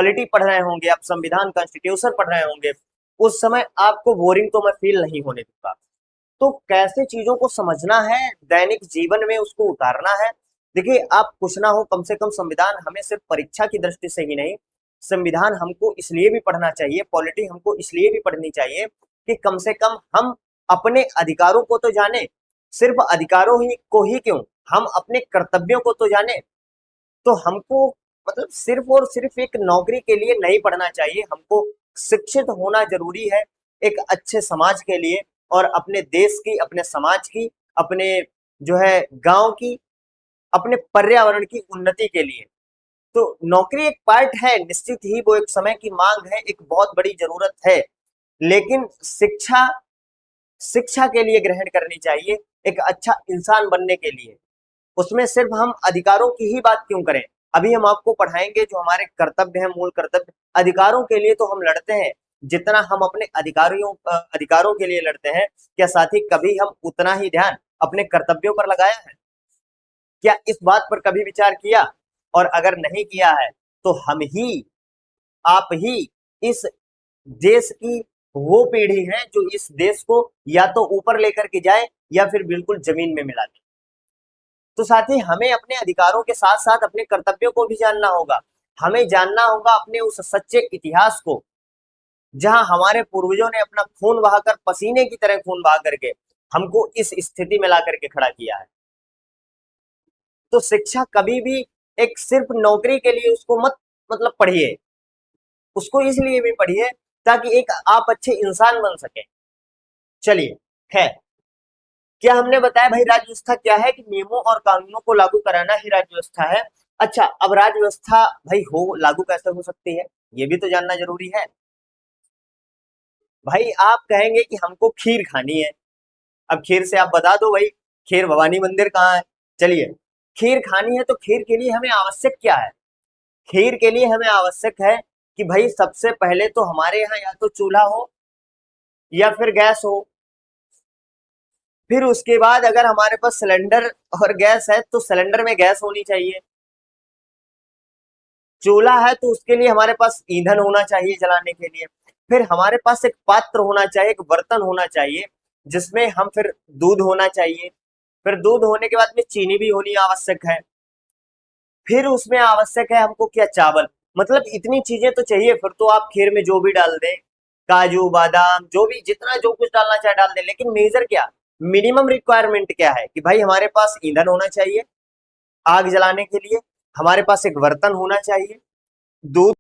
Polity पढ़ रहे होंगे, आप संविधान कॉन्स्टिट्यूशन पढ़ रहे होंगे, उस समय आपको बोरिंग तो मैं फील नहीं होने दूंगा। तो कैसे चीजों को समझना है, दैनिक जीवन में उसको उतारना है। देखिए, आप कुछ ना हो, कम से कम संविधान हमें सिर्फ परीक्षा की दृष्टि से ही नहीं, संविधान हमको इसलिए भी पढ़ना चाहिए, पॉलिटी हमको इसलिए भी पढ़नी चाहिए कि कम से कम हम अपने अधिकारों को तो जाने। सिर्फ अधिकारों ही को ही क्यों, हम अपने कर्तव्यों को तो जाने। तो हमको मतलब सिर्फ और सिर्फ एक नौकरी के लिए नहीं पढ़ना चाहिए, हमको शिक्षित होना जरूरी है एक अच्छे समाज के लिए, और अपने देश की, अपने समाज की, अपने जो है गांव की, अपने पर्यावरण की उन्नति के लिए। तो नौकरी एक पार्ट है, निश्चित ही वो एक समय की मांग है, एक बहुत बड़ी जरूरत है, लेकिन शिक्षा शिक्षा के लिए ग्रहण करनी चाहिए, एक अच्छा इंसान बनने के लिए। उसमें सिर्फ हम अधिकारों की ही बात क्यों करें। अभी हम आपको पढ़ाएंगे जो हमारे कर्तव्य हैं, मूल कर्तव्य। अधिकारों के लिए तो हम लड़ते हैं, जितना हम अपने अधिकारों के लिए लड़ते हैं, क्या साथी कभी हम उतना ही ध्यान अपने कर्तव्यों पर लगाया है? क्या इस बात पर कभी विचार किया? और अगर नहीं किया है तो हम ही, आप ही इस देश की वो पीढ़ी है जो इस देश को या तो ऊपर लेकर के जाए या फिर बिल्कुल जमीन में मिला दे। तो साथ ही हमें अपने अधिकारों के साथ साथ अपने कर्तव्यों को भी जानना होगा। हमें जानना होगा अपने उस सच्चे इतिहास को, जहां हमारे पूर्वजों ने अपना खून बहाकर, पसीने की तरह खून बहा करके हमको इस स्थिति में ला करके खड़ा किया है। तो शिक्षा कभी भी एक सिर्फ नौकरी के लिए उसको मत मतलब पढ़िए, उसको इसलिए भी पढ़िए ताकि एक आप अच्छे इंसान बन सके। चलिए, खैर, क्या हमने बताया भाई राज्य व्यवस्था क्या है, कि नियमों और कानूनों को लागू कराना ही राज्य व्यवस्था है। अच्छा, अब राज्य व्यवस्था भाई हो लागू कैसे हो सकती है, ये भी तो जानना जरूरी है। भाई आप कहेंगे कि हमको खीर खानी है, अब खीर से आप बता दो भाई, खीर भवानी मंदिर कहाँ है। चलिए, खीर खानी है तो खीर के लिए हमें आवश्यक क्या है? खीर के लिए हमें आवश्यक है कि भाई सबसे पहले तो हमारे यहाँ या तो चूल्हा हो या फिर गैस हो। फिर उसके बाद अगर हमारे पास सिलेंडर और गैस है तो सिलेंडर में गैस होनी चाहिए। चूल्हा है तो उसके लिए हमारे पास ईंधन होना चाहिए जलाने के लिए। फिर हमारे पास एक पात्र होना चाहिए, एक बर्तन होना चाहिए, जिसमें हम फिर दूध होना चाहिए। फिर दूध होने के बाद में चीनी भी होनी आवश्यक है। फिर उसमें आवश्यक है हमको क्या, चावल। मतलब इतनी चीजें तो चाहिए। फिर तो आप खीर में जो भी डाल दें, काजू बादाम जो भी, जितना जो कुछ डालना चाहे डाल दें, लेकिन मेजर क्या, मिनिमम रिक्वायरमेंट क्या है कि भाई हमारे पास ईंधन होना चाहिए आग जलाने के लिए, हमारे पास एक बर्तन होना चाहिए, दूध